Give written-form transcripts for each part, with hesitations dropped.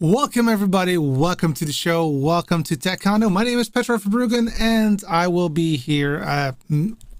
Welcome everybody, welcome to the show, welcome to Tech Condo. My name is Petra Verbruggen and I will be here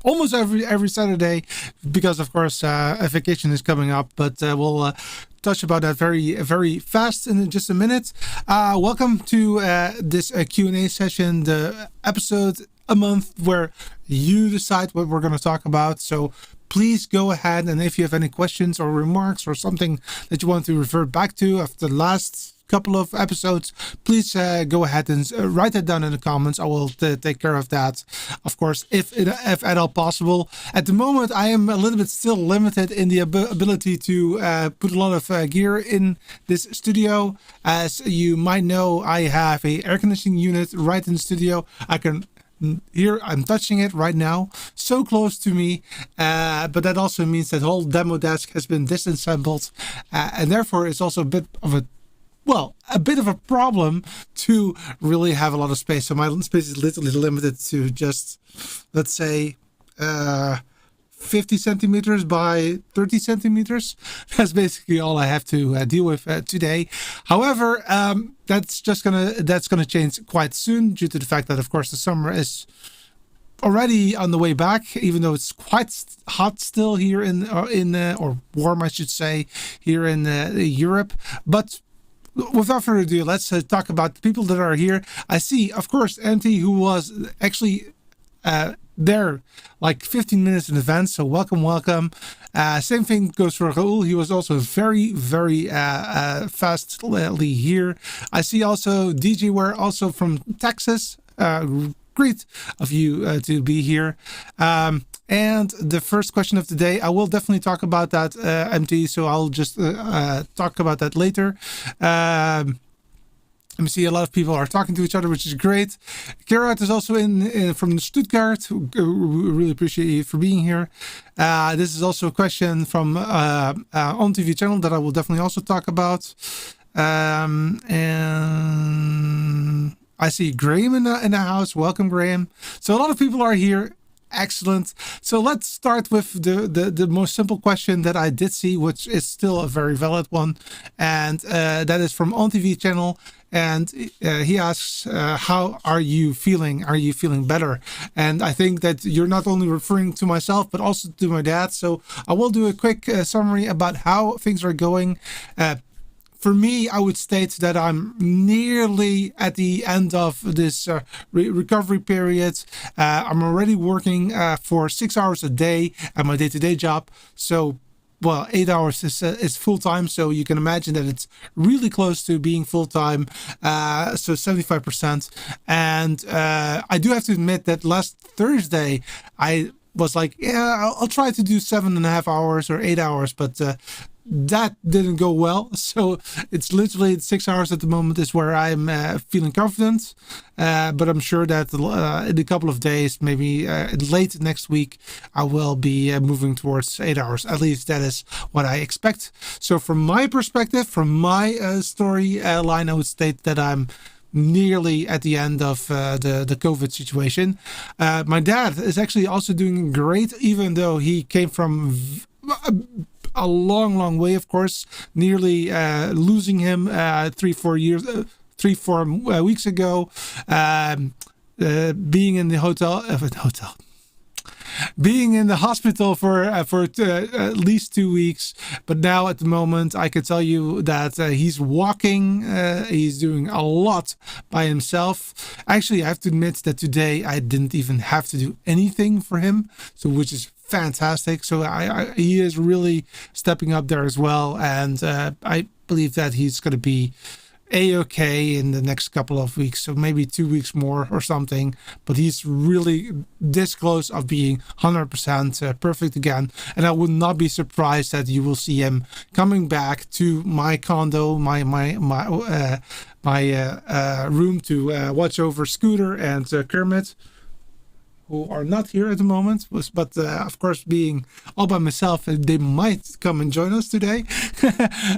almost every Saturday because of course a vacation is coming up, but we'll touch about that very fast in just a minute. Welcome to this Q&A session, the episode a month where you decide what we're going to talk about. So please go ahead, and if you have any questions or remarks or something that you want to refer back to after the last couple of episodes, please go ahead and write that down in the comments. I will take care of that, of course, if at all possible. At the moment, I am a little bit still limited in the ability to put a lot of gear in this studio. As you might know, I have a air conditioning unit right in the studio. Here I'm touching it right now, so close to me, but that also means that whole demo desk has been disassembled, and therefore it's also a bit of a problem to really have a lot of space. So my space is literally limited to just, let's say, 50 centimeters by 30 centimeters. That's basically all I have to deal with today. However, that's gonna change quite soon due to the fact that, of course, the summer is already on the way back, even though it's quite hot still here or warm, I should say, here in Europe. But without further ado, let's talk about the people that are here. I see, of course, MT, who was actually there like 15 minutes in advance. So welcome, welcome. Same thing goes for Raul. He was also very, very fastly here. I see also DJ Ware, also from Texas. Great of you to be here. And the first question of the day, I will definitely talk about that, MT. So I'll just talk about that later. Let me see, a lot of people are talking to each other, which is great. Gerard is also in from Stuttgart. We really appreciate you for being here. This is also a question from on TV channel that I will definitely also talk about. And I see Graham in the house. Welcome, Graham. So a lot of people are here. Excellent. So let's start with the most simple question that I did see, which is still a very valid one. And that is from On TV channel. And he asks, how are you feeling? Are you feeling better? And I think that you're not only referring to myself, but also to my dad. So I will do a quick summary about how things are going. For me, I would state that I'm nearly at the end of this recovery period. I'm already working for 6 hours a day at my day-to-day job. So, well, 8 hours is full-time. So you can imagine that it's really close to being full-time. So 75%. And I do have to admit that last Thursday, I was like, yeah, I'll try to do 7.5 hours or 8 hours, but that didn't go well. So it's literally 6 hours at the moment is where I'm feeling confident. But I'm sure that in a couple of days, maybe late next week, I will be moving towards 8 hours. At least that is what I expect. So from my perspective, from my storyline, I would state that I'm nearly at the end of the COVID situation. My dad is actually also doing great, even though he came from a long way, of course, nearly losing him 3-4 weeks ago, being in the being in the hospital for at least 2 weeks. But now at the moment, I can tell you that he's walking. He's doing a lot by himself. Actually, I have to admit that today I didn't even have to do anything for him, so which is fantastic. So he is really stepping up there as well. And I believe that he's going to be a-okay in the next couple of weeks, so maybe 2 weeks more or something, but he's really this close of being 100% perfect again. And I would not be surprised that you will see him coming back to my condo, my room to watch over Scooter and Kermit, who are not here at the moment, but of course, being all by myself, they might come and join us today.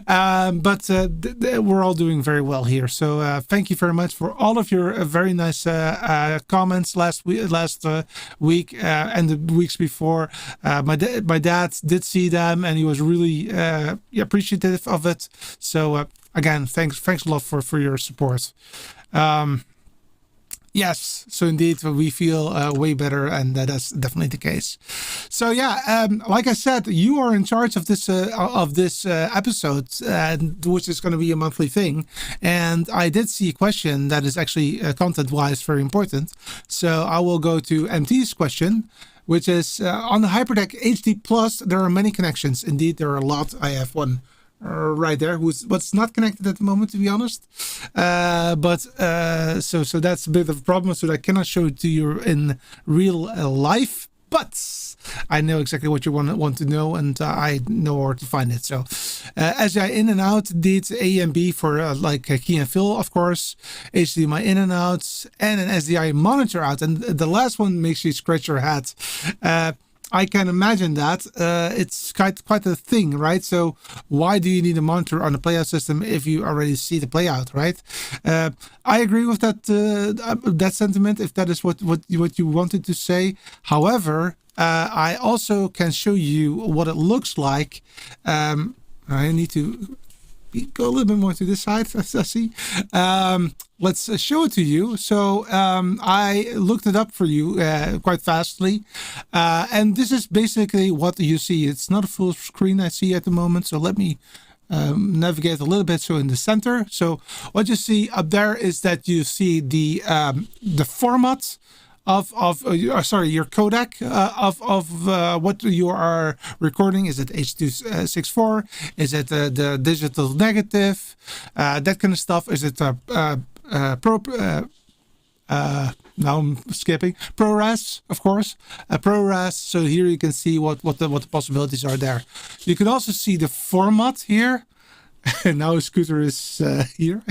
But we're all doing very well here. So thank you very much for all of your very nice comments last week and the weeks before. My dad did see them, and he was really appreciative of it. So again, thanks a lot for your support. Yes, so indeed we feel way better, and that's definitely the case. So yeah, like I said, you are in charge of this episode, which is going to be a monthly thing. And I did see a question that is actually content-wise very important. So I will go to MT's question, which is on the Hyperdeck HD Plus. There are many connections. Indeed, there are a lot. I have one right there what's not connected at the moment, to be honest, but so that's a bit of a problem, so I cannot show it to you in real life, but I know exactly what you want to know, and I know where to find it. So SDI in and out, indeed, A and B for like key and fill, of course, HDMI in and out, and an SDI monitor out, and the last one makes you scratch your head. I can imagine that. It's quite a thing, right? So why do you need a monitor on a playout system if you already see the playout, right? I agree with that sentiment, if that is what you wanted to say. However, I also can show you what it looks like. I need to go a little bit more to this side, I see. Let's show it to you. So I looked it up for you quite fastly. And this is basically what you see. It's not a full screen I see at the moment. So let me navigate a little bit. So in the center, so what you see up there is that you see the format of your codec of what you are recording. Is it H.264? Is it the digital negative? That kind of stuff. Is it now I'm skipping ProRes, of course, ProRes. So here you can see what the possibilities are there. You can also see the format here. And now Scooter is here.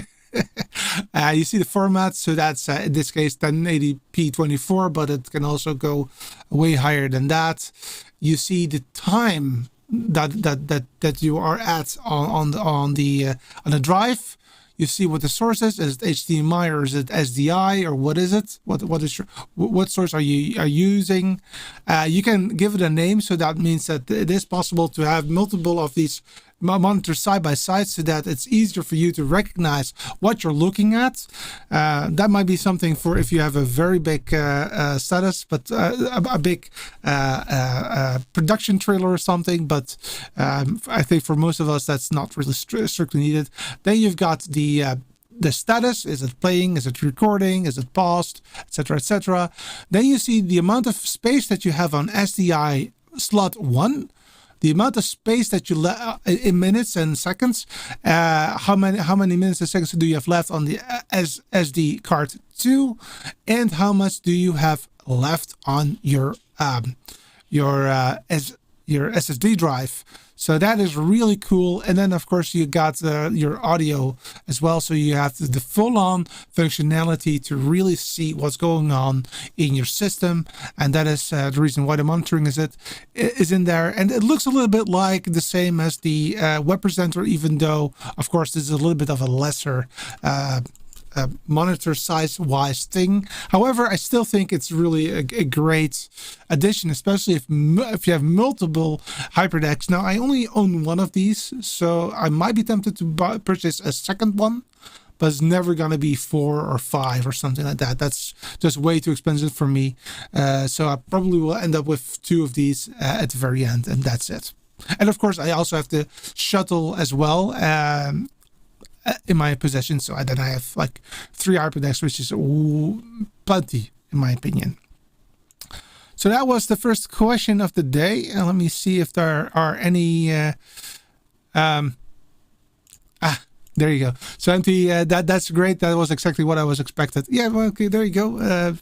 You see the format, so that's in this case 1080p 24, but it can also go way higher than that. You see the time that you are at on the drive. You see what the source is. Is it HDMI or is it SDI or what is it? What source are you using? You can give it a name, so that means that it is possible to have multiple of these monitors side by side, so that it's easier for you to recognize what you're looking at. That might be something for if you have a very big status, but a big production trailer or something. But I think for most of us, that's not really strictly needed. Then you've got the status. Is it playing? Is it recording? Is it paused? Etc. etc. Then you see the amount of space that you have on SDI slot 1. The amount of space that you in minutes and seconds, how many minutes and seconds do you have left on the SD card 2, and how much do you have left on your SSD drive. So that is really cool. And then of course you got your audio as well. So you have the full-on functionality to really see what's going on in your system. And that is the reason why the monitoring is in there. And it looks a little bit like the same as the web presenter, even though of course this is a little bit of a lesser monitor size wise thing. However, I still think it's really a great addition, especially if you have multiple HyperDecks. Now I only own one of these, so I might be tempted to purchase a second one, but it's never going to be 4 or 5 or something like that. That's just way too expensive for me. So I probably will end up with 2 of these at the very end, and that's it. And of course I also have the shuttle as well in my possession, so then I have like 3 HyperDecks, which is plenty in my opinion. So that was the first question of the day, and let me see if there are any there you go. So empty. That's great. That was exactly what I was expected. Yeah, well, okay, there you go.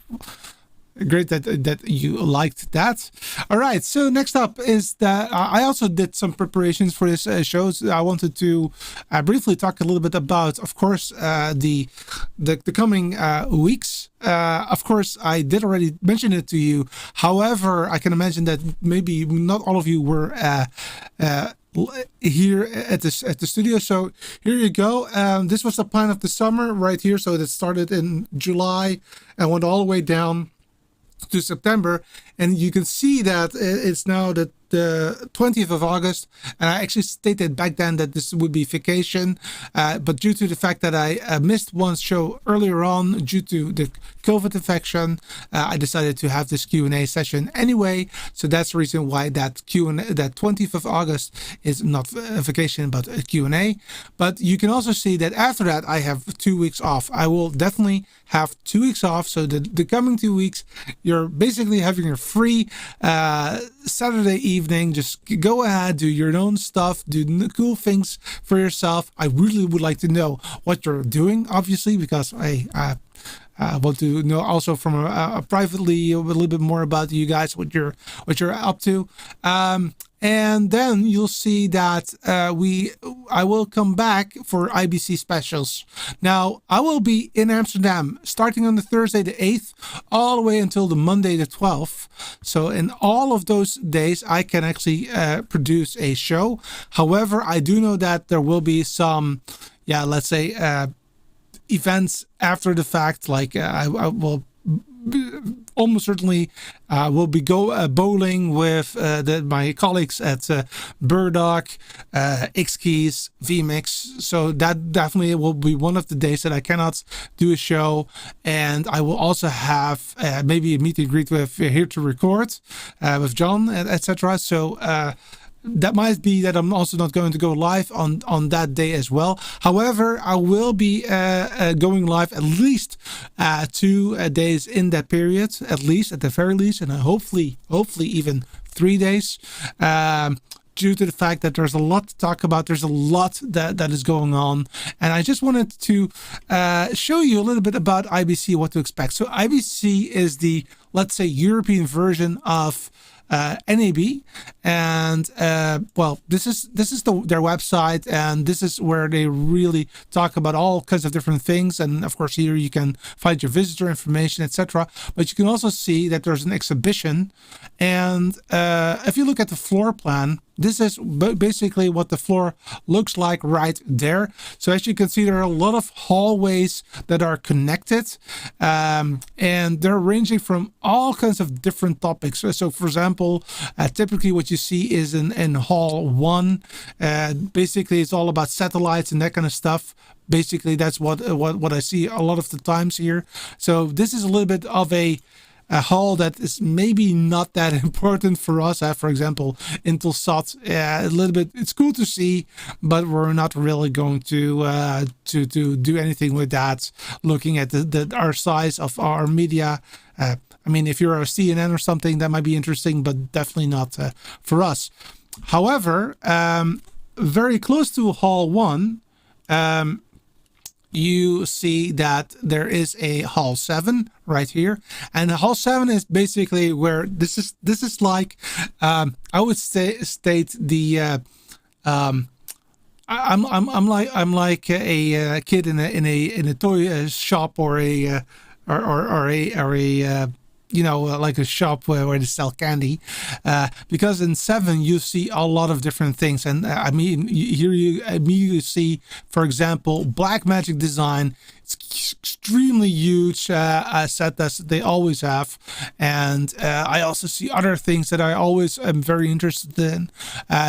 Great that you liked that. All right, so next up is that I also did some preparations for this show. So I wanted to briefly talk a little bit about, of course, the coming weeks. Of course, I did already mention it to you. However, I can imagine that maybe not all of you were here at the studio. So here you go. This was the plan of the summer right here. So it started in July and went all the way down to September, and you can see that it's now the 20th of August, and I actually stated back then that this would be vacation, but due to the fact that I missed one show earlier on due to the COVID infection, I decided to have this Q&A session anyway. So that's the reason why that Q&A, that 20th of August is not a vacation but a Q&A. But you can also see that after that I have 2 weeks off. I will definitely have 2 weeks off. So the coming 2 weeks, you're basically having a free Saturday evening. Just go ahead, do your own stuff, do cool things for yourself. I really would like to know what you're doing, obviously, because I want to know also from privately a little bit more about you guys, what you're up to. And then you'll see that I will come back for IBC specials. Now, I will be in Amsterdam starting on the Thursday the 8th all the way until the Monday the 12th. So in all of those days, I can actually produce a show. However, I do know that there will be some, let's say, events after the fact. Like I will almost certainly will be bowling with my colleagues at Burdock, X-Keys, VMix. So that definitely will be one of the days that I cannot do a show. And I will also have maybe a meet and greet with Here to Record with John, etc. So that might be that I'm also not going to go live on that day as well. However, I will be going live at least 2 days in that period, at least, at the very least, and hopefully even 3 days. Due to the fact that there's a lot to talk about, there's a lot that is going on, and I just wanted to show you a little bit about IBC, what to expect. So IBC is the, let's say, European version of NAB, and well, this is their website, and this is where they really talk about all kinds of different things. And of course, here you can find your visitor information, etc. But you can also see that there's an exhibition, and if you look at the floor plan, this is basically what the floor looks like right there. So as you can see, there are a lot of hallways that are connected, and they're ranging from all kinds of different topics. So for example, typically what you see is in hall 1, basically it's all about satellites and that kind of stuff. Basically that's what I see a lot of the times here. So this is a little bit of a hall that is maybe not that important for us. For example, Intelsat, a little bit. It's cool to see, but we're not really going to do anything with that. Looking at our size of our media, I mean, if you're a CNN or something, that might be interesting, but definitely not for us. However, very close to Hall 1. You see that there is a Hall 7 right here, and Hall 7 is basically where this is like I would state the I'm like a kid in a toy shop or a you know, like a shop where they sell candy, because in 7 you see a lot of different things. And I mean, here you immediately see, for example, Blackmagic design. It's extremely huge set that they always have, and I also see other things that I always am very interested in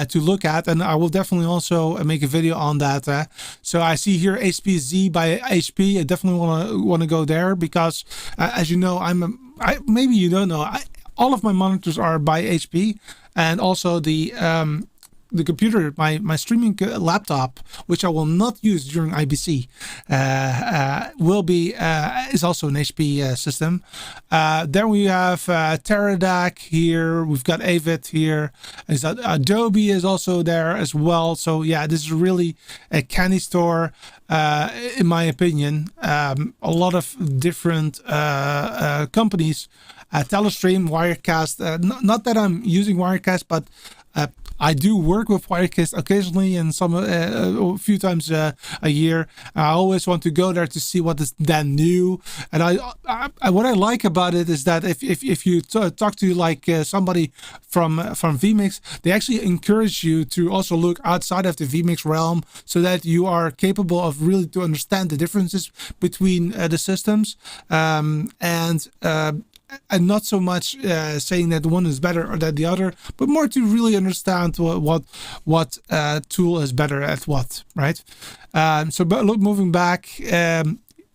to look at, and I will definitely also make a video on that. So I see here HPZ by HP. I definitely want to go there because, as you know, maybe you don't know, all of my monitors are by HP, and also the computer, my streaming laptop, which I will not use during IBC, is also an HP system. Then we have Teradek here. We've got Avid here. Adobe is also there as well. So yeah, this is really a candy store, in my opinion. A lot of different companies. Telestream, Wirecast. Not that I'm using Wirecast, but I do work with Wirecast occasionally, and a few times a year. I always want to go there to see what is then new. And what I like about it is that if you talk to like somebody from vMix, they actually encourage you to also look outside of the vMix realm, so that you are capable of really to understand the differences between the systems, and not so much saying that one is better or that the other, but more to really understand what tool is better at what, right? So, but look, moving back,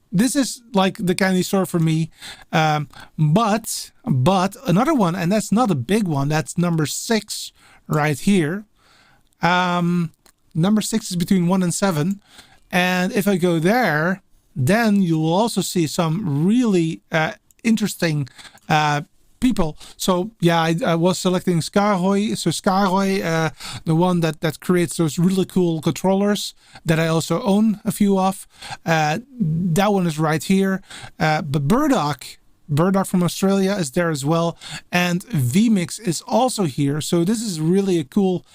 this is like the candy store for me. But another one, and that's not a big one. That's number 6 right here. Number 6 is between 1 and 7, and if I go there, then you will also see some really interesting people. So yeah, I was selecting Skarhoy. So Skarhoy, the one that creates those really cool controllers that I also own a few of. That one is right here. But Burdock from Australia is there as well, and vMix is also here. So this is really a cool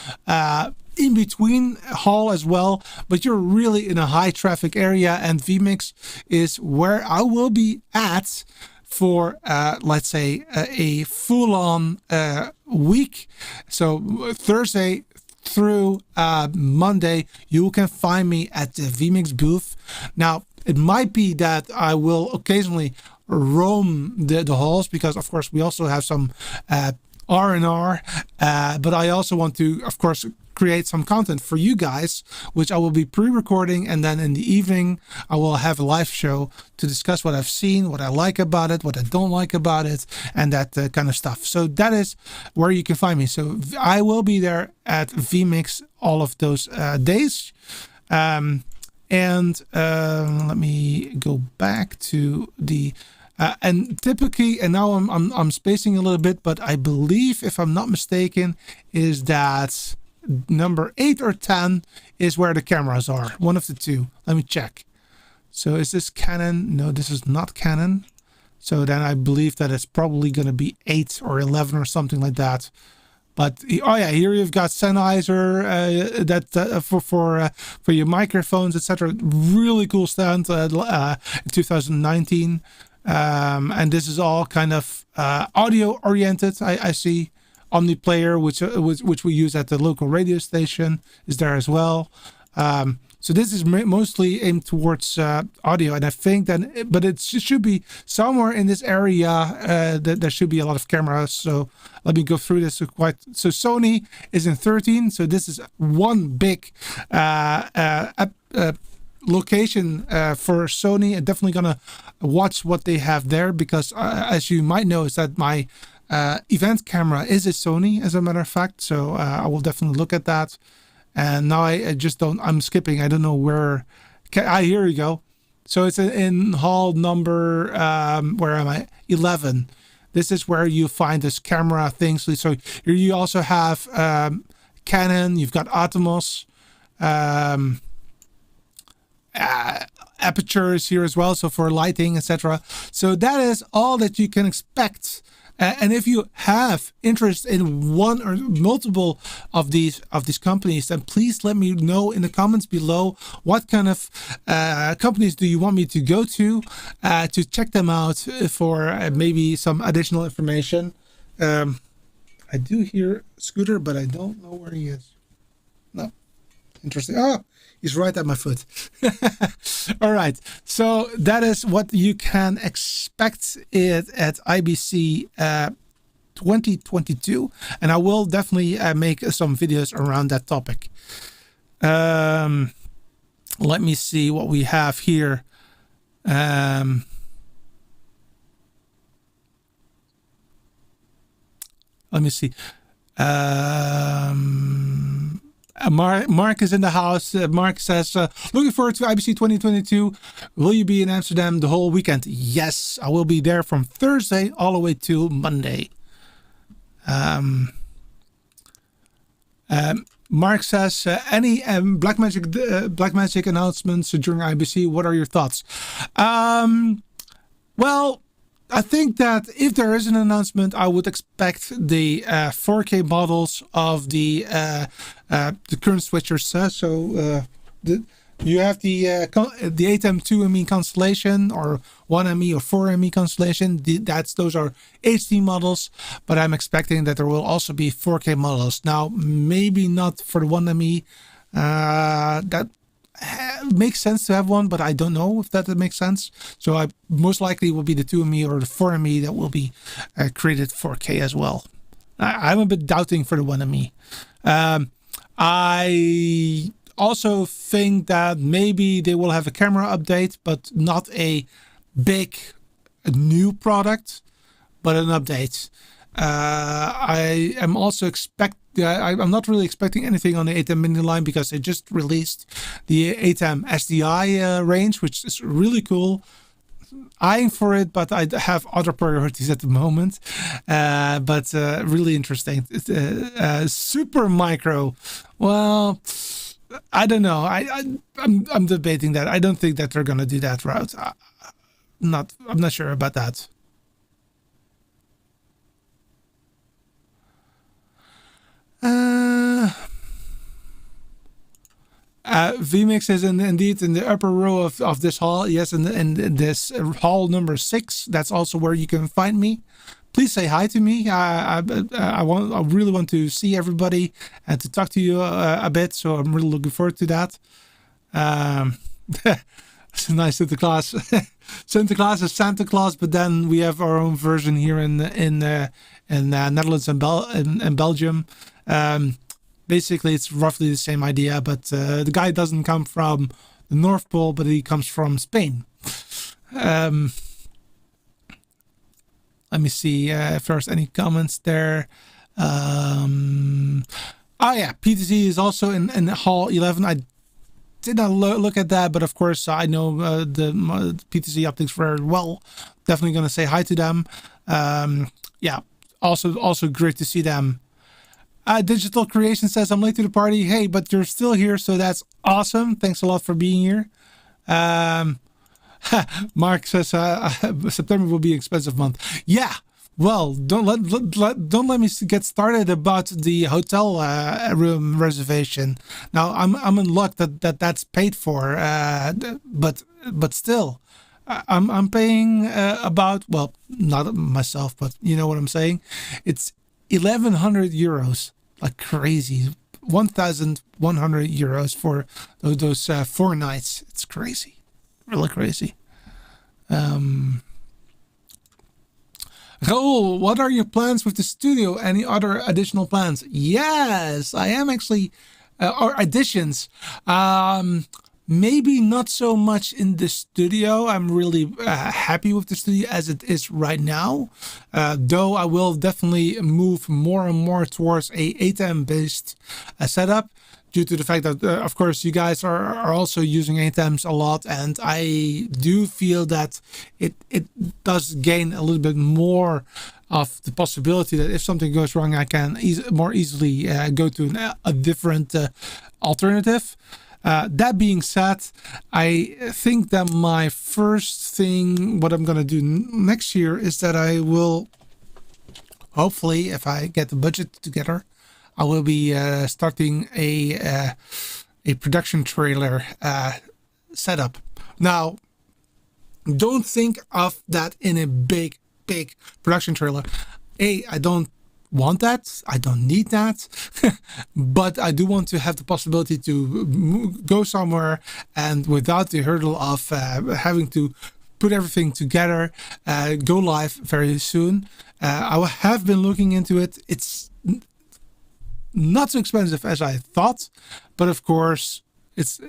in between hall as well, but you're really in a high traffic area, and vMix is where I will be at for let's say a full-on week. So Thursday through Monday, you can find me at the vMix booth. Now, it might be that I will occasionally roam the halls, because of course we also have some R&R, but I also want to, of course, create some content for you guys, which I will be pre-recording, and then in the evening I will have a live show to discuss what I've seen, what I like about it, what I don't like about it, and that kind of stuff. So that is where you can find me. So I will be there at vMix all of those days. Let me go back to the and typically, and now I'm spacing a little bit, but I believe, if I'm not mistaken, is that number 8 or 10 is where the cameras are. One of the two. Let me check. So is this Canon? No, this is not Canon. So then I believe that it's probably going to be 8 or 11 or something like that. But oh yeah, here you've got Sennheiser for your microphones, etc. Really cool stand in 2019. And this is all kind of audio oriented. I see OmniPlayer, which we use at the local radio station, is there as well. So this is mostly aimed towards audio, and I think that, but it should be somewhere in this area that there should be a lot of cameras. So let me go through this. So Sony is in 13. So this is one big location for Sony. I'm definitely gonna watch what they have there, because as you might know, is that my event camera is a Sony, as a matter of fact. So I will definitely look at that. And now I just don't, I'm skipping. I don't know where. Here we go. So it's in hall number, where am I? 11. This is where you find this camera things. So here you also have Canon. You've got Atomos. Apertures here as well. So for lighting, etc. So that is all that you can expect. And if you have interest in one or multiple of these companies, then please let me know in the comments below. What kind of companies do you want me to go to check them out for maybe some additional information? I do hear Scooter, but I don't know where he is. No, interesting. Oh, he's right at my foot. All right. So that is what you can expect at IBC 2022. And I will definitely make some videos around that topic. Let me see what we have here. Let me see. Mark is in the house. Mark says, looking forward to IBC 2022. Will you be in Amsterdam the whole weekend? Yes, I will be there from Thursday all the way to Monday. Mark says, any Blackmagic announcements during IBC? What are your thoughts? Well, I think that if there is an announcement, I would expect the 4K models of the current switchers. You have the 8M 2ME constellation, or 1ME or 4ME constellation. Those are HD models, but I'm expecting that there will also be 4K models. Now, maybe not for the 1ME. That makes sense to have one, but I don't know if that makes sense. So I most likely will be the 2ME or the 4ME that will be created 4K as well. I'm a bit doubting for the 1ME. I also think that maybe they will have a camera update, but not a big new product, but an update. I am also I'm not really expecting anything on the 8M mini line, because they just released the 8M SDI range, which is really cool. Eyeing for it, but I have other priorities at the moment. But really interesting. Super micro. Well, I don't know. I'm debating that. I don't think that they're gonna do that route. I'm not sure about that. vMix is indeed in the upper row of this hall. Yes, in this hall number 6. That's also where you can find me. Please say hi to me. I really want to see everybody and to talk to you a bit. So I'm really looking forward to that. It's a nice little class. Santa Claus is Santa Claus, but then we have our own version here in Netherlands and Belgium. Basically, it's roughly the same idea, but the guy doesn't come from the North Pole, but he comes from Spain. Let me see if there's any comments there. Oh yeah, PTZ is also in Hall 11. I did not look at that, but of course I know the PTZ optics very well. Definitely gonna say hi to them. Yeah, also great to see them. Digital Creation says, I'm late to the party. Hey, but you're still here, so that's awesome. Thanks a lot for being here. Mark says September will be an expensive month. Yeah, well, don't let me get started about the hotel room reservation. Now I'm in luck that's paid for, but still, I'm paying about, well, not myself, but you know what I'm saying. It's 1,100 euros, like crazy. 1,100 euros for those 4 nights. It's crazy, really crazy. Raoul, what are your plans with the studio? Any other additional plans? Yes, I am actually, or additions. Maybe not so much in the studio. I'm really happy with the studio as it is right now. Though I will definitely move more and more towards a ATEM based setup, due to the fact that, of course, you guys are also using ATEMs a lot, and I do feel that it does gain a little bit more of the possibility that if something goes wrong, I can more easily go to a different alternative. That being said, I think that my first thing, what I'm going to do next year, is that I will, hopefully, if I get the budget together, I will be starting a production trailer setup. Now, don't think of that in a big production trailer. I don't want that. I don't need that. But I do want to have the possibility to go somewhere and without the hurdle of having to put everything together, go live very soon. I have been looking into it. It's not so expensive as I thought, but of course, it's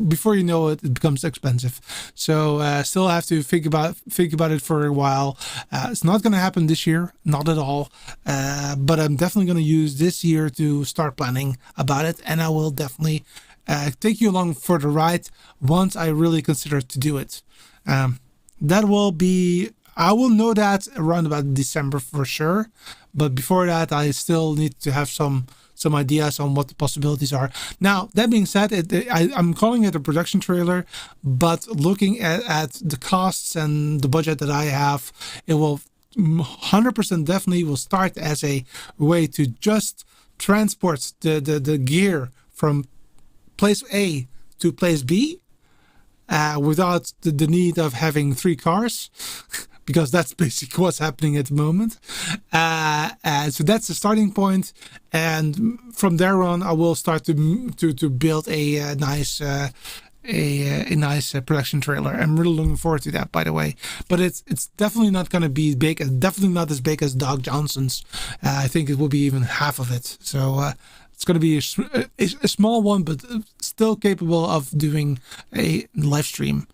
before you know it, it becomes expensive. So still have to think about it for a while. It's not going to happen this year, not at all. But I'm definitely going to use this year to start planning about it, and I will definitely take you along for the ride once I really consider to do it. That will be. I will know that around about December for sure. But before that, I still need to have some ideas on what the possibilities are. Now, that being said, I'm calling it a production trailer, but looking at the costs and the budget that I have, it will 100% definitely will start as a way to just transport the gear from place A to place B without the need of having 3 cars. Because that's basically what's happening at the moment. So that's the starting point, and from there on, I will start to build a nice production trailer. I'm really looking forward to that, by the way. But it's definitely not going to be big, and definitely not as big as Doug Johnson's. I think it will be even half of it. So it's going to be a small one, but still capable of doing a live stream.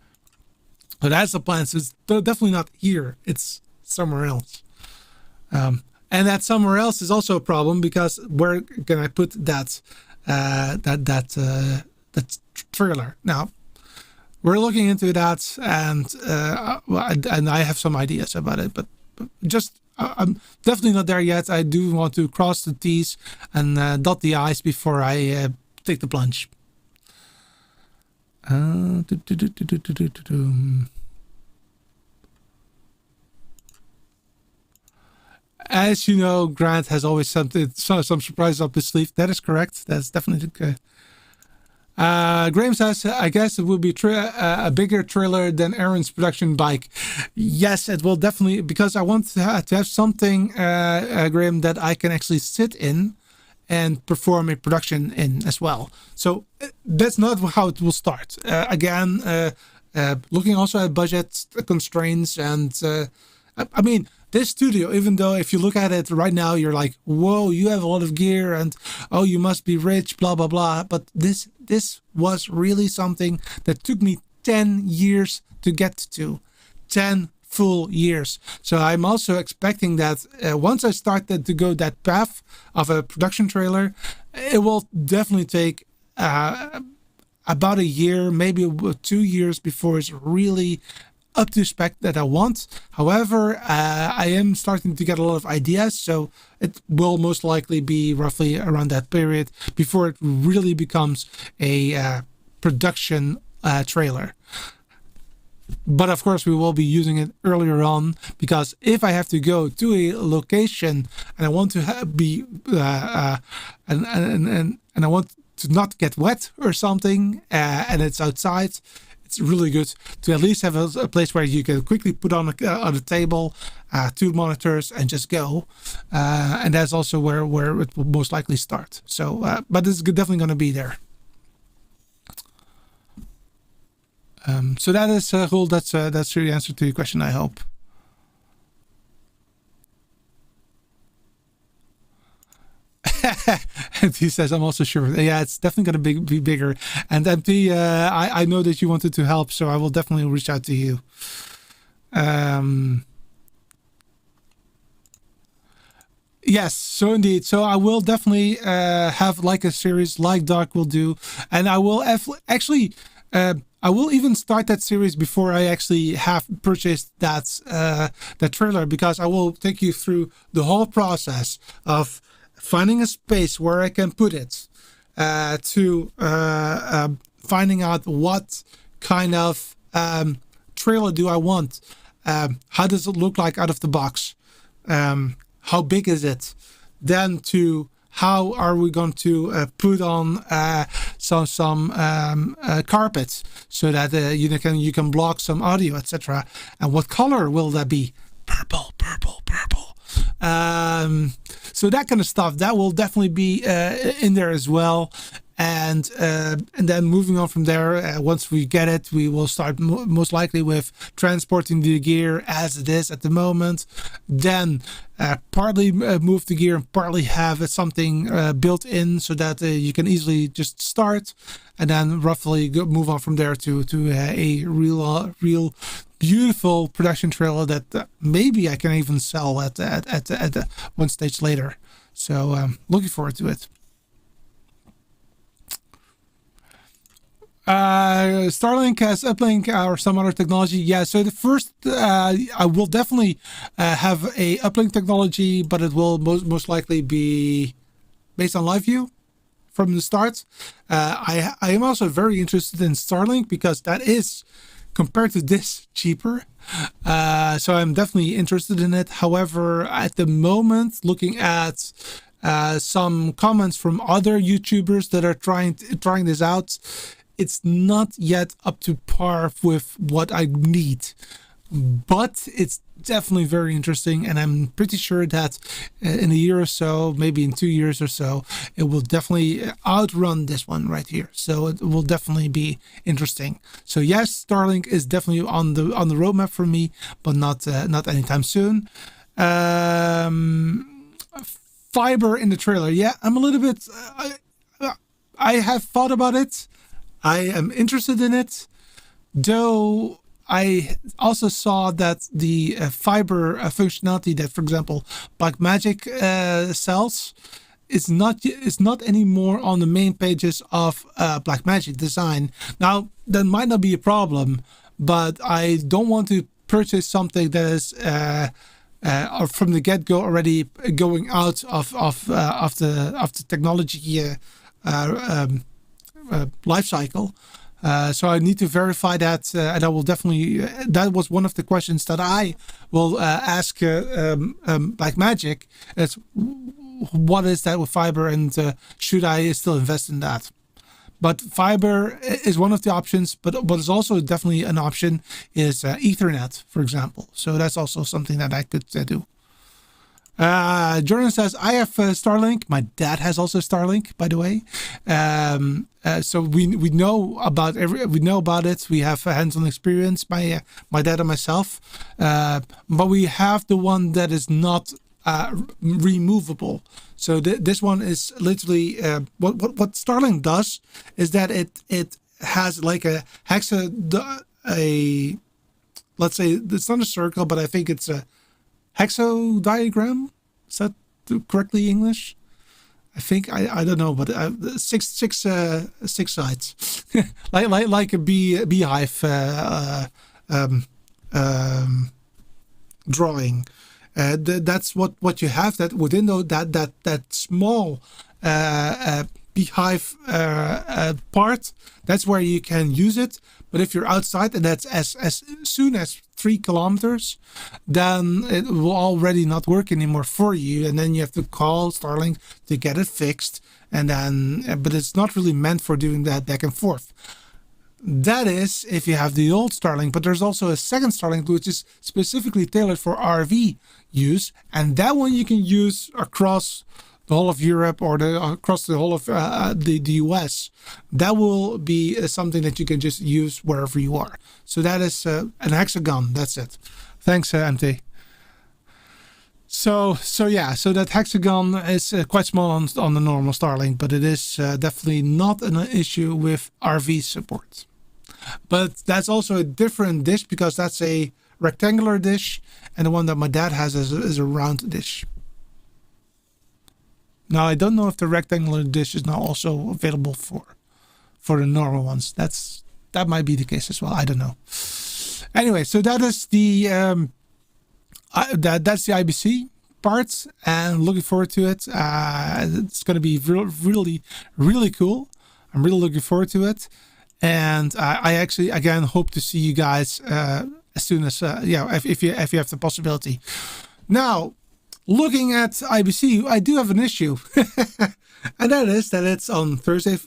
So that's the plan. So it's definitely not here. It's somewhere else. And that somewhere else is also a problem, because where can I put that trailer? Now, we're looking into that, and I have some ideas about it, but just I'm definitely not there yet. I do want to cross the T's and dot the I's before I take the plunge. As you know, Grant has always some surprises up his sleeve. That is correct. That's definitely good. Graham says, I guess it will be a bigger trailer than Aaron's production bike. Yes, it will definitely, because I want to have something, Graham, that I can actually sit in and perform a production in as well. So that's not how it will start. Again, looking also at budget constraints. And I mean, this studio, even though if you look at it right now, you're like, whoa, you have a lot of gear and oh, you must be rich, blah, blah, blah. But this was really something that took me 10 years to get to. 10 full years. So I'm also expecting that once I started to go that path of a production trailer, it will definitely take about a year, maybe 2 years before it's really up to spec that I want. However, I am starting to get a lot of ideas, so it will most likely be roughly around that period before it really becomes a production trailer. But of course, we will be using it earlier on, because if I have to go to a location and I want to be and I want to not get wet or something, and it's outside, it's really good to at least have a place where you can quickly put on a table, 2 monitors, and just go. And that's also where it will most likely start. So, but it's definitely going to be there. So that is Roel. That's the answer to your question, I hope. And he says, I'm also sure. Yeah, it's definitely going to be bigger. And MP, I know that you wanted to help, so I will definitely reach out to you. Yes, so indeed. So I will definitely have like a series like Doc will do. And I will actually... I will even start that series before I actually have purchased that trailer, because I will take you through the whole process of finding a space where I can put it, to finding out what kind of trailer do I want, how does it look like out of the box, how big is it, then to how are we going to put on some carpets so that you can block some audio, etc. And what color will that be? Purple. So that kind of stuff that will definitely be in there as well. And then moving on from there, once we get it, we will start most likely with transporting the gear as it is at the moment. Then partly move the gear and partly have something built in so that you can easily just start, and then roughly move on from there to a real beautiful production trailer that maybe I can even sell at one stage later. So looking forward to it. Starlink has uplink or some other technology. Yeah, so the first I will definitely have a uplink technology, but it will most likely be based on live view from the start. I am also very interested in Starlink because that is, compared to this, cheaper. So I'm definitely interested in it. However, at the moment, looking at some comments from other YouTubers that are trying this out, it's not yet up to par with what I need, but it's definitely very interesting, and I'm pretty sure that in a year or so, maybe in 2 years or so, it will definitely outrun this one right here. So it will definitely be interesting. So yes, Starlink is definitely on the roadmap for me, but not anytime soon. Fiber in the trailer. Yeah, I'm a little bit. I have thought about it. I am interested in it, though I also saw that the fiber functionality that, for example, Blackmagic sells is not anymore on the main pages of Blackmagic Design. Now, that might not be a problem, but I don't want to purchase something that is from the get-go already going out of the technology life cycle. So I need to verify that, and I will definitely. That was one of the questions that I will ask Blackmagic. Is what is that with fiber, and should I still invest in that? But fiber is one of the options, but what is also definitely an option is Ethernet, for example. So that's also something that I could do. Jordan says, I have Starlink. My dad has also Starlink, by the way. So we know about it. We have hands-on experience, my dad and myself. But we have the one that is not removable. So this one is literally what Starlink does is that it has like a let's say it's not a circle, but I think it's a hexo diagram. Is that correctly English? I think I don't know, but six sides, like a beehive drawing. That's what you have. That within that small beehive part, that's where you can use it. But if you're outside, and that's as soon as 3 kilometers, then it will already not work anymore for you, and then you have to call Starlink to get it fixed. And then, but it's not really meant for doing that back and forth. That is if you have the old Starlink, but there's also a second Starlink which is specifically tailored for RV use, and that one you can use across the whole of Europe or across the whole of the US. That will be something that you can just use wherever you are. So that is an hexagon. That's it. Thanks, MT. So that hexagon is quite small on the normal Starlink, but it is definitely not an issue with RV support. But that's also a different dish because that's a rectangular dish, and the one that my dad has is a round dish. Now, I don't know if the rectangular dish is now also available for the normal ones. That might be the case as well. I don't know. Anyway, so that is that's the IBC part, and looking forward to it. It's going to be really, really cool. I'm really looking forward to it, and I actually again hope to see you guys as soon as if you have the possibility. Now, looking at IBC, I do have an issue, and that is that it's on Thursday,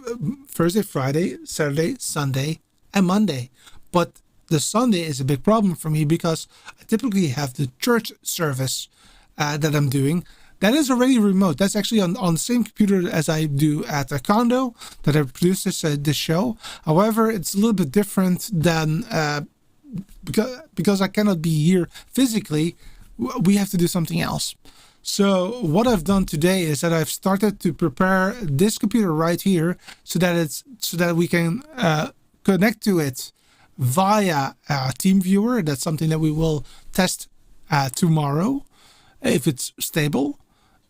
Friday, Saturday, Sunday, and Monday. But the Sunday is a big problem for me because I typically have the church service that I'm doing. That is already remote. That's actually on the same computer as I do at a condo that I produce this show. However, it's a little bit different than because I cannot be here physically. We have to do something else. So what I've done today is that I've started to prepare this computer right here so that we can connect to it via TeamViewer. That's something that we will test tomorrow if it's stable.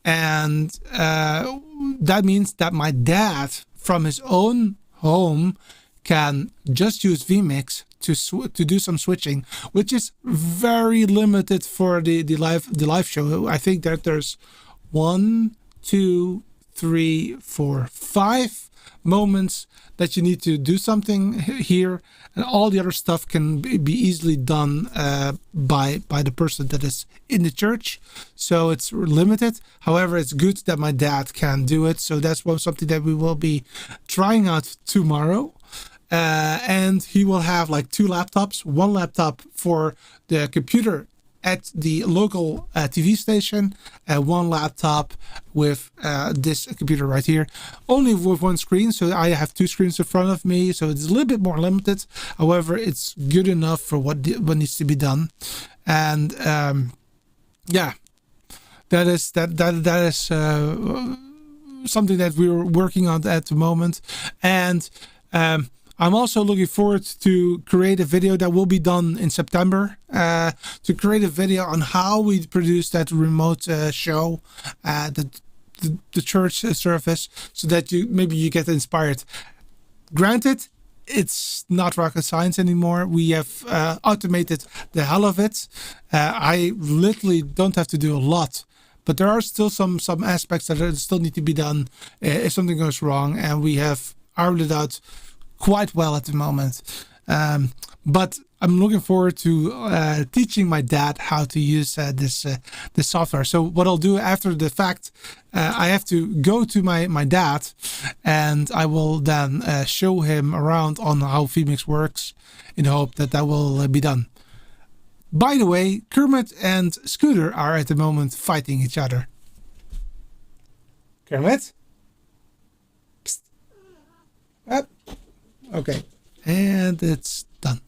And that means that my dad from his own home can just use vMix to do some switching, which is very limited for the live show. I think that there's 1, 2, 3, 4, 5 moments that you need to do something here, and all the other stuff can be easily done by the person that is in the church. So it's limited. However, it's good that my dad can do it. So that's something that we will be trying out tomorrow. And he will have like 2 laptops, one laptop for the computer at the local TV station, and one laptop with this computer right here, only with one screen. So I have 2 screens in front of me, so it's a little bit more limited. However, it's good enough for what needs to be done. And that is something that we're working on at the moment. And I'm also looking forward to create a video that will be done in September, to create a video on how we produce that remote show, the church service, so that you get inspired. Granted, it's not rocket science anymore. We have automated the hell of it. I literally don't have to do a lot, but there are still some aspects that still need to be done if something goes wrong, and we have ironed it out quite well at the moment. But I'm looking forward to teaching my dad how to use this software. So what I'll do after the fact, I have to go to my dad, and I will then show him around on how vMix works, in the hope that will be done. By the way, Kermit and Scooter are at the moment fighting each other. Kermit? Psst. Up. Okay. And it's done.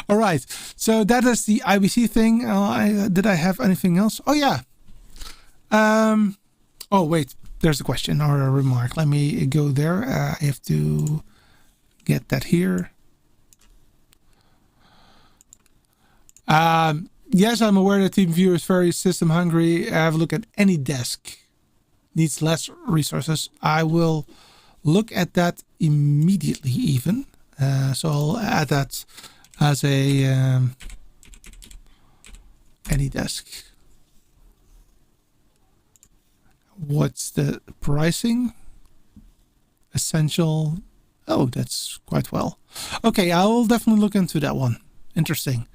All right. So that is the IBC thing. Did I have anything else? Oh, yeah. Oh, wait. There's a question or a remark. Let me go there. I have to get that here. Yes, I'm aware that TeamViewer is very system hungry. Have a look at any desk. Needs less resources. I will look at that immediately even. So I'll add that as a any desk. What's the pricing? Essential. Oh, that's quite well. Okay, I will definitely look into that one. Interesting.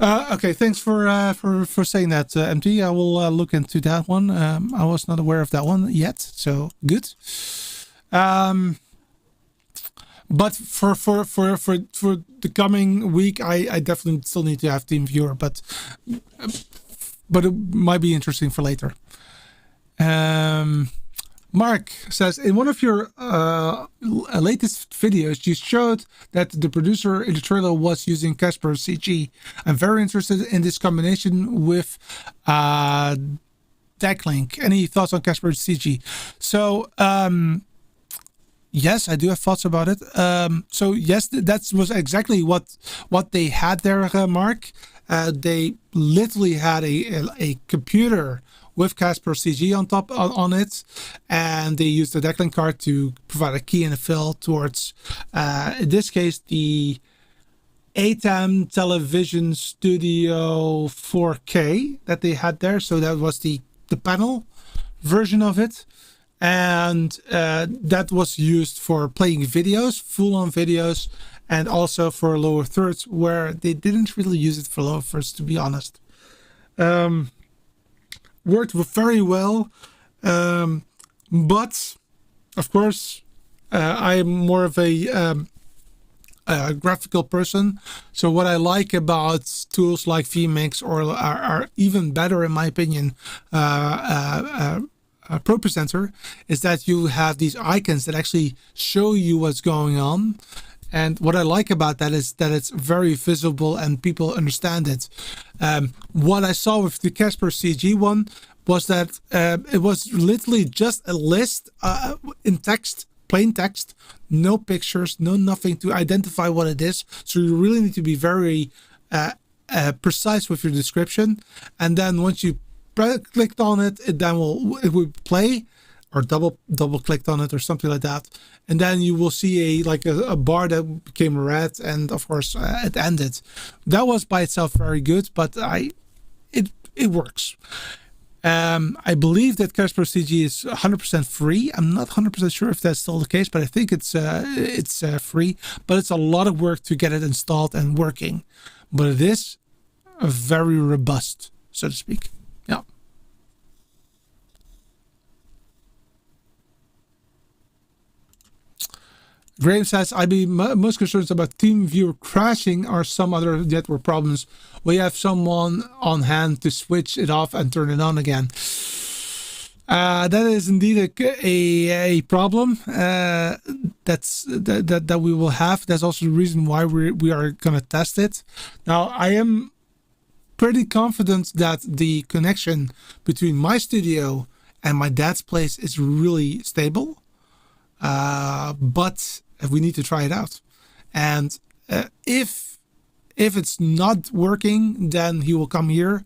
Okay, thanks for saying that, MT. I will look into that one. I was not aware of that one yet, so good. But for the coming week, I definitely still need to have TeamViewer, but it might be interesting for later. Mark says, in one of your latest videos, you showed that the producer in the trailer was using Casper CG. I'm very interested in this combination with Decklink. Any thoughts on Casper CG? So, yes, I do have thoughts about it. So yes, that was exactly what they had there, Mark. They literally had a computer with Casper CG on top on it, and they used the Decklink card to provide a key and a fill towards, in this case, the ATEM Television Studio 4K that they had there. So that was the panel version of it. And that was used for playing videos, full-on videos, and also for lower thirds, where they didn't really use it for lower thirds, to be honest. Worked very well, but of course, I'm more of a graphical person. So what I like about tools like vMix are even better, in my opinion, Pro Presenter, is that you have these icons that actually show you what's going on. And what I like about that is that it's very visible and people understand it. What I saw with the Casper CG one was that it was literally just a list in text, plain text, no pictures, no nothing to identify what it is. So you really need to be very precise with your description. And then once you clicked on it, it will play, or double clicked on it or something like that, and then you will see a bar that became red, and of course it ended. That was by itself very good, but it works. I believe that Casper CG is 100% free. I'm not 100% sure if that's still the case, but I think it's free. But it's a lot of work to get it installed and working. But it is very robust, so to speak. Yeah. Graham says, I'd be most concerned about TeamViewer crashing or some other network problems. We have someone on hand to switch it off and turn it on again. That is indeed a problem that we will have. That's also the reason why we are going to test it. Now, I am pretty confident that the connection between my studio and my dad's place is really stable. But we need to try it out. And if it's not working, then he will come here.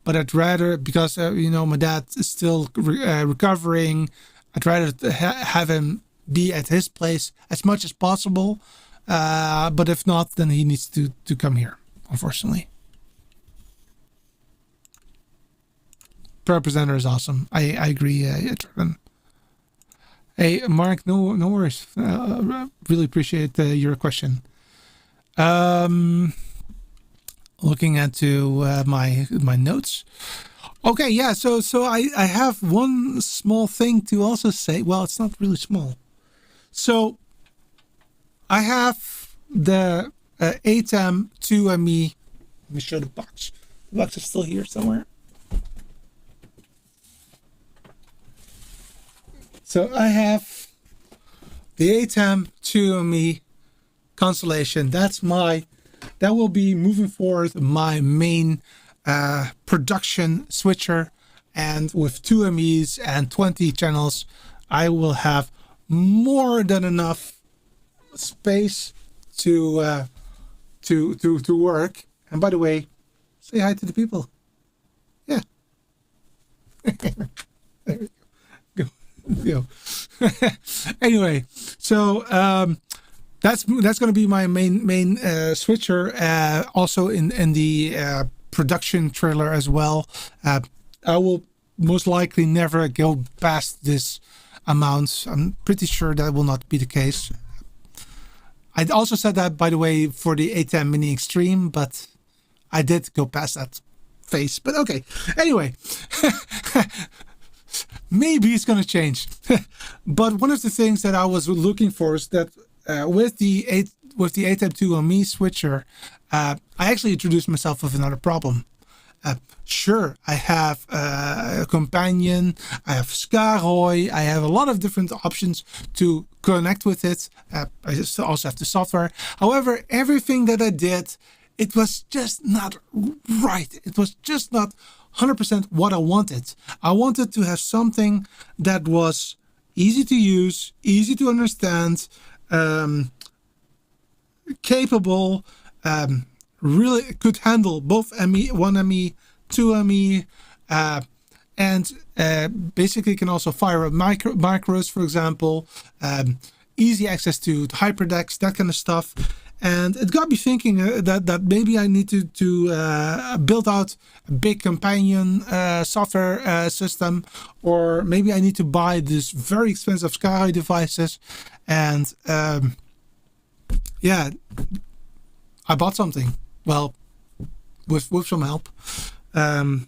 But I'd rather, because my dad is still recovering, I'd rather have him be at his place as much as possible. But if not, then he needs to come here, unfortunately. Pro Presenter is awesome. I agree, Trevin. Hey, Mark, no worries. Really appreciate your question. Looking into my notes. Okay, yeah. So I have one small thing to also say. Well, it's not really small. So I have the ATEM 2ME. Let me show the box. The box is still here somewhere. So I have the ATEM 2ME constellation. That will be moving forward my main production switcher, and with 2 MEs and 20 channels, I will have more than enough space to work. And by the way, say hi to the people. Yeah. There we go. Go. Anyway, so that's going to be my main switcher. Also in the production trailer as well. I will most likely never go past this amount. I'm pretty sure that will not be the case. I also said that, by the way, for the ATEM Mini Extreme, but I did go past that phase. But okay. Anyway, maybe it's going to change. But one of the things that I was looking for is that with the ATEM 2ME switcher, I actually introduced myself with another problem. Sure, I have a companion, I have Scaroy, I have a lot of different options to connect with it. I just also have the software. However, everything that I did, it was just not right. It was just not 100% what I wanted. I wanted to have something that was easy to use, easy to understand, capable, really could handle both ME, 1ME, 2ME, and basically can also fire up micros, for example, easy access to hyperdeck, that kind of stuff. And it got me thinking that maybe I need to build out a big companion software system, or maybe I need to buy this very expensive Sky devices. And yeah, I bought something. Well, with some help, I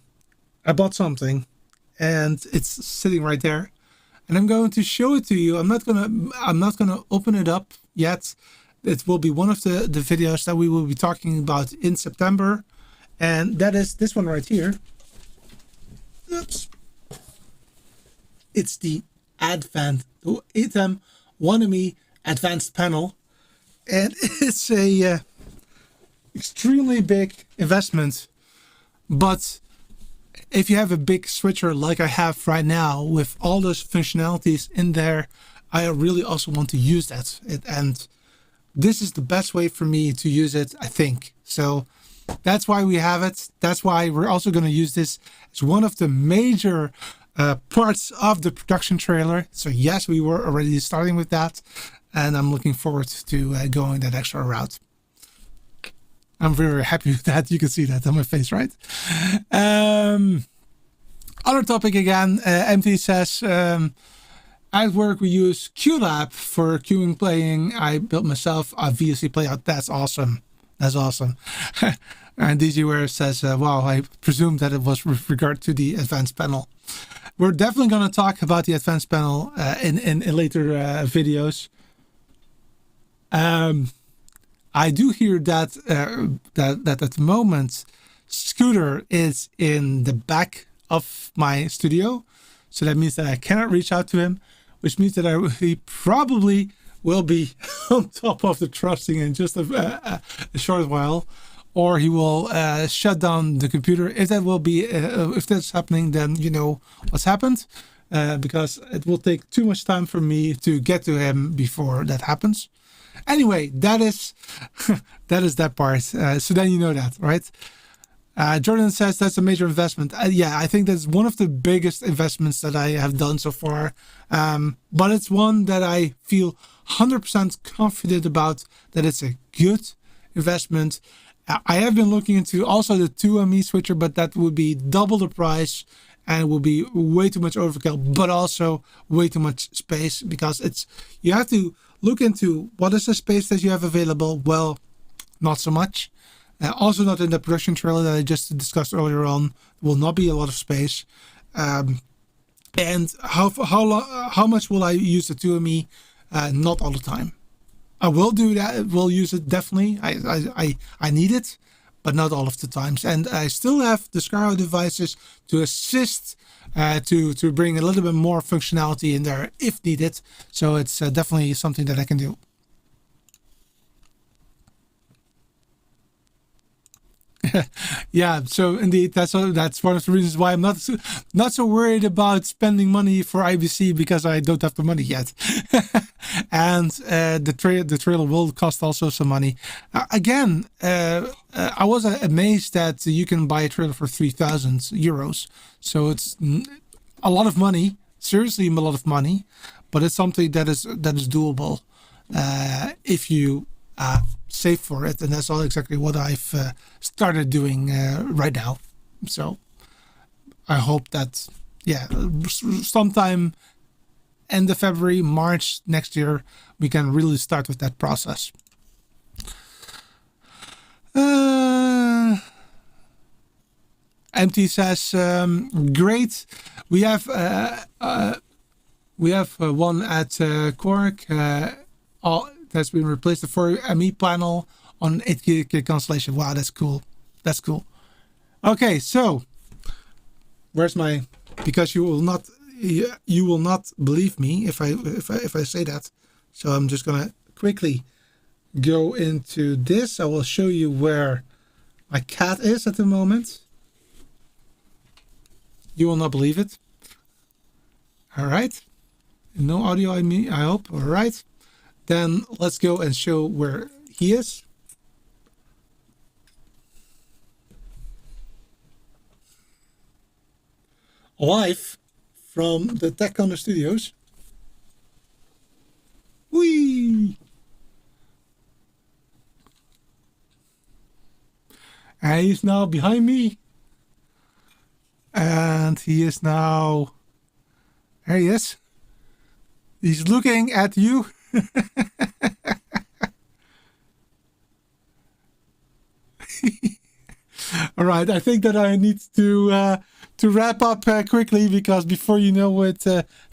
bought something, and it's sitting right there, and I'm going to show it to you. I'm not gonna open it up yet. It will be one of the videos that we will be talking about in September, and that is this one right here. Oops. It's the ATEM 1ME Advanced Panel, and it's a extremely big investment. But if you have a big switcher like I have right now with all those functionalities in there, I really also want to use that. And this is the best way for me to use it, I think. So that's why we have it. That's why we're also going to use this as one of the major parts of the production trailer. So yes, we were already starting with that, and I'm looking forward to going that extra route. I'm very happy with that. You can see that on my face, right? Other topic again, MT says, at work we use QLab for queuing playing. I built myself a VLC playout. That's awesome. That's awesome. And DJWare says, wow, I presume that it was with regard to the advanced panel. We're definitely going to talk about the advanced panel in later videos. I do hear that that at the moment Scooter is in the back of my studio, so that means that I cannot reach out to him, which means that he probably will be on top of the trusting in just a short while, or he will shut down the computer. If that will be if that's happening, then you know what's happened, because it will take too much time for me to get to him before that happens. Anyway, that is that part. So then you know that, right? Jordan says that's a major investment. Yeah, I think that's one of the biggest investments that I have done so far. But it's one that I feel 100% confident about, that it's a good investment. I have been looking into also the 2ME switcher, but that would be double the price and it will be way too much overkill, but also way too much space, because you have to look into what is the space that you have available. Well, not so much. Also not in the production trailer that I just discussed earlier on. There will not be a lot of space. And how much will I use the 2ME? Not all the time. I will do that. We'll use it definitely. I need it, but not all of the times. And I still have the Scaro devices to assist, to bring a little bit more functionality in there if needed. So it's definitely something that I can do. Yeah, so indeed, that's one of the reasons why I'm not so worried about spending money for IBC, because I don't have the money yet. And the trailer will cost also some money. Again, I was amazed that you can buy a trailer for 3,000 euros. So it's a lot of money, seriously a lot of money, but it's something that is doable if you save for it, and that's all exactly what I've started doing right now. So I hope that, yeah, sometime end of February, March next year, we can really start with that process. MT says, great. We have one at Cork. That's been replaced, the 4ME panel on 8 constellation. Wow, that's cool. That's cool. Okay, so where's my? Because you will not believe me if I say that. So I'm just gonna quickly go into this. I will show you where my cat is at the moment. You will not believe it. All right. No audio, I hope. All right. Then let's go and show where he is. Live from the TechCon studios. Whee! And he's now behind me. And he is now... There he is. He's looking at you. All right, I think that I need to wrap up quickly, because before you know it,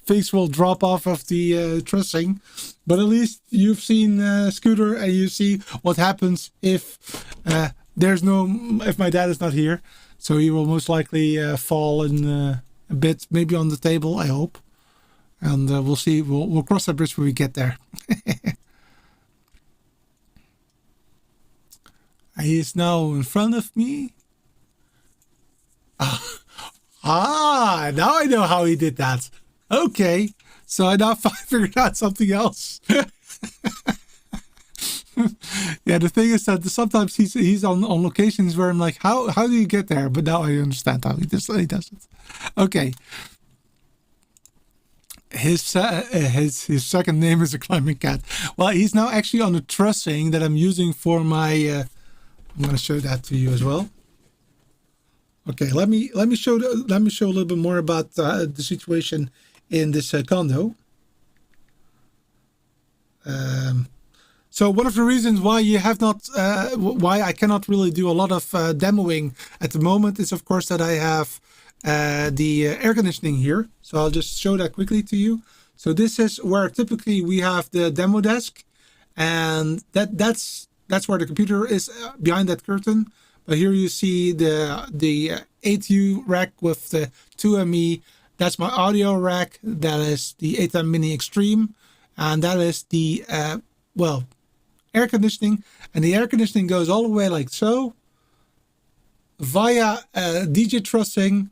face will drop off of the trussing. But at least you've seen Scooter, and you see what happens if if my dad is not here. So he will most likely fall in a bit, maybe on the table, I hope. And we'll see. We'll cross that bridge when we get there. He is now in front of me. Now I know how he did that. Okay, so I now figured out something else. Yeah, the thing is that sometimes he's on locations where I'm like, how do you get there? But now I understand how he does it. Okay. His second name is a climbing cat. Well, he's now actually on the trussing that I'm using for my. I'm going to show that to you as well. Okay, let me show a little bit more about the situation in this condo. So one of the reasons why you have not, why I cannot really do a lot of demoing at the moment is, of course, that I have the air conditioning here. So I'll just show that quickly to you. So this is where typically we have the demo desk, and that's where the computer is behind that curtain. But here you see the 8U rack with the 2ME. That's my audio rack. That is the 8M Mini Extreme, and that is the air conditioning. And the air conditioning goes all the way like so, via DJ trussing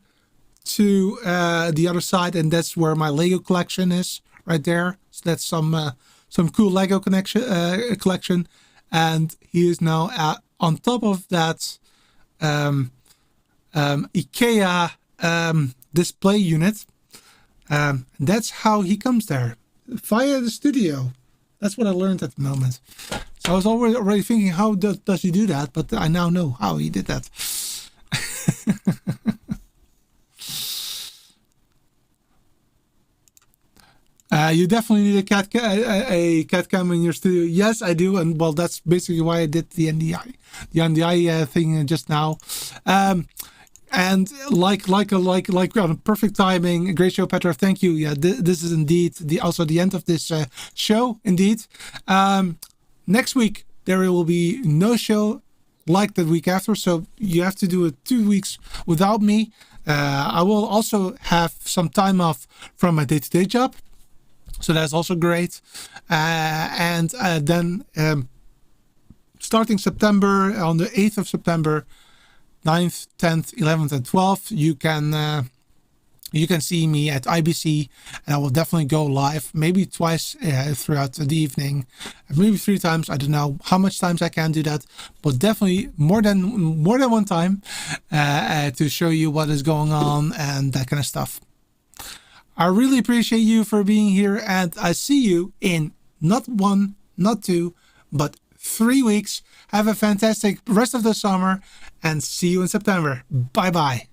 to the other side, and that's where my Lego collection is right there. So that's some cool Lego collection, and he is now on top of that IKEA display unit. That's how he comes there, via the studio. That's what I learned at the moment. So I was already thinking, how does he do that? But I now know how he did that. You definitely need a cat cam in your studio. Yes, I do, and well, that's basically why I did the NDI thing just now. And like on perfect timing. Great show, Petra. Thank you. Yeah, this is indeed also the end of this show. Indeed. next week there will be no show like the week after, so you have to do it 2 weeks without me. I will also have some time off from my day-to-day job, so that's also great. And then starting September, on the 8th of September, 9th, 10th, 11th, and 12th, you can see me at IBC, and I will definitely go live, maybe twice throughout the evening, maybe 3 times. I don't know how much times I can do that, but definitely more than one time to show you what is going on and that kind of stuff. I really appreciate you for being here, and I see you in not 1, not 2, but 3 weeks. Have a fantastic rest of the summer, and see you in September. Bye bye.